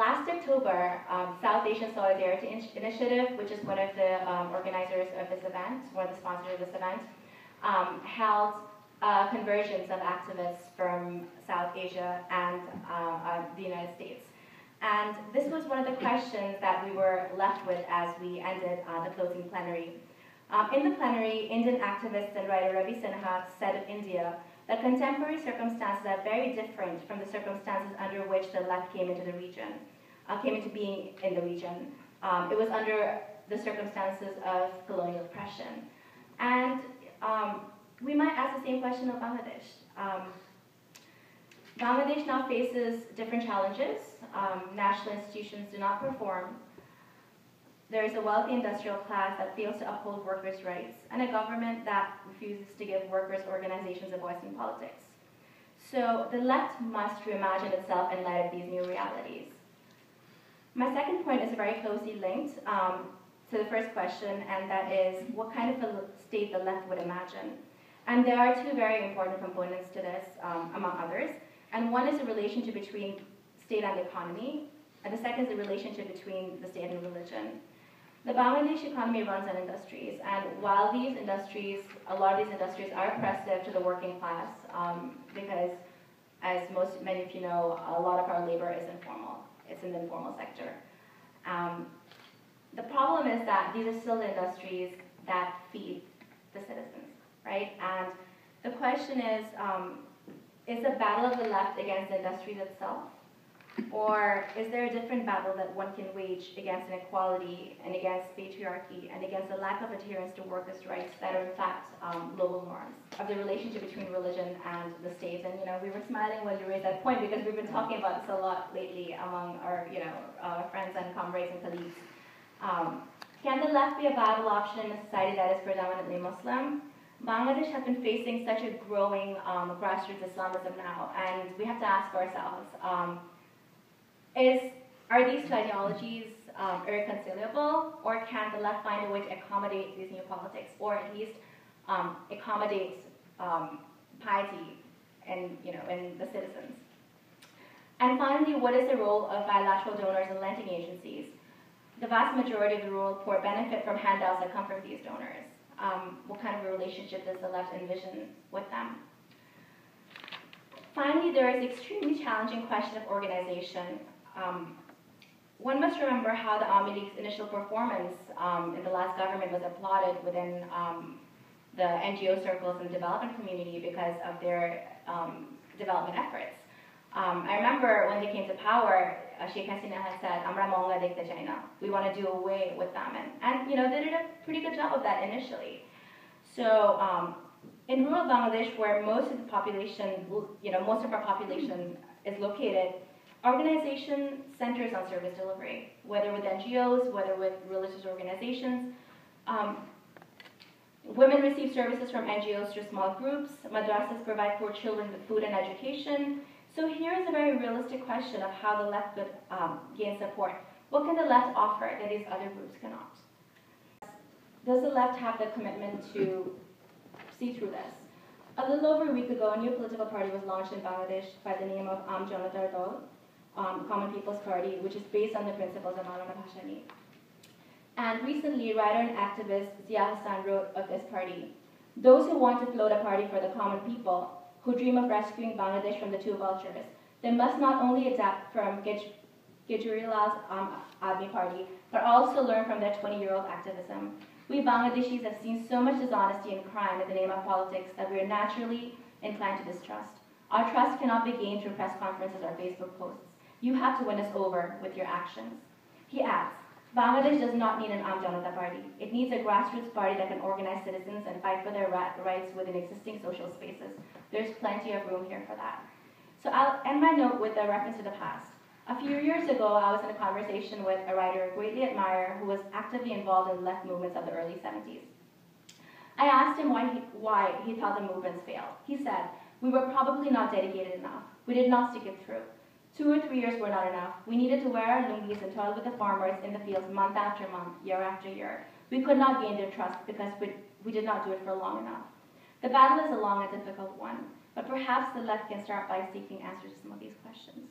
last October, South Asian Solidarity Initiative, which is one of the organizers of this event, one of the sponsors of this event, held a convergence of activists from South Asia and the United States. And this was one of the questions that we were left with as we ended the closing plenary. In the plenary, Indian activist and writer Ravi Sinha said of India that contemporary circumstances are very different from the circumstances under which the left came into the region, came into being in the region. It was under the circumstances of colonial oppression. And we might ask the same question of Bangladesh. Bangladesh now faces different challenges. National institutions do not perform. There is a wealthy industrial class that fails to uphold workers' rights, and a government that refuses to give workers' organizations a voice in politics. So the left must reimagine itself in light of these new realities. My second point is very closely linked to the first question, and that is what kind of a state the left would imagine. And there are two very important components to this, among others. And one is the relationship between state and economy, and the second is the relationship between the state and religion. The Bangladesh economy runs on industries, and while these industries, a lot of these industries are oppressive to the working class, because as many of you know, a lot of our labor is informal. It's in the informal sector. The problem is that these are still the industries that feed the citizens, right? And the question is the battle of the left against the industries itself? Or is there a different battle that one can wage against inequality and against patriarchy and against the lack of adherence to workers' rights that are in fact global norms of the relationship between religion and the state? And we were smiling when you raised that point because we've been talking about this a lot lately among our friends and comrades and colleagues. Can the left be a viable option in a society that is predominantly Muslim? Bangladesh has been facing such a growing grassroots Islamism now, and we have to ask ourselves, are these two ideologies irreconcilable, or can the left find a way to accommodate these new politics, or at least accommodate piety in the citizens? And finally, what is the role of bilateral donors and lending agencies? The vast majority of the rural poor benefit from handouts that come from these donors. What kind of a relationship does the left envision with them? Finally, there is the extremely challenging question of organization. One must remember how the Army League's initial performance in the last government was applauded within the NGO circles and development community because of their development efforts. I remember when they came to power, Sheikh Hasina had said, "Amra Monga dekhte chai na." We want to do away with them, and they did a pretty good job of that initially. So in rural Bangladesh, where most of the population, most of our population is located, organization centers on service delivery, whether with NGOs, whether with religious organizations. Women receive services from NGOs through small groups. Madrasas provide poor children with food and education. So here is a very realistic question of how the left could gain support. What can the left offer that these other groups cannot? Does the left have the commitment to see through this? A little over a week ago, a new political party was launched in Bangladesh by the name of Aam Janatar Dal, Common People's Party, which is based on the principles of Maulana Bhashani. And recently, writer and activist Zia Hassan wrote of this party: "Those who want to float a party for the common people, who dream of rescuing Bangladesh from the two vultures, they must not only adapt from Kejriwal's Aadmi Party, but also learn from their 20-year-old activism. We Bangladeshis have seen so much dishonesty and crime in the name of politics that we are naturally inclined to distrust. Our trust cannot be gained through press conferences or Facebook posts. You have to win us over with your actions." He adds, "Bangladesh does not need an Aam Janata Party. It needs a grassroots party that can organize citizens and fight for their rights within existing social spaces. There's plenty of room here for that." So I'll end my note with a reference to the past. A few years ago, I was in a conversation with a writer I greatly admire who was actively involved in the left movements of the early 70s. I asked him why he thought the movements failed. He said, "We were probably not dedicated enough. We did not stick it through. 2 or 3 years were not enough. We needed to wear our lungis and toil with the farmers in the fields month after month, year after year. We could not gain their trust because we did not do it for long enough." The battle is a long and difficult one, but perhaps the left can start by seeking answers to some of these questions.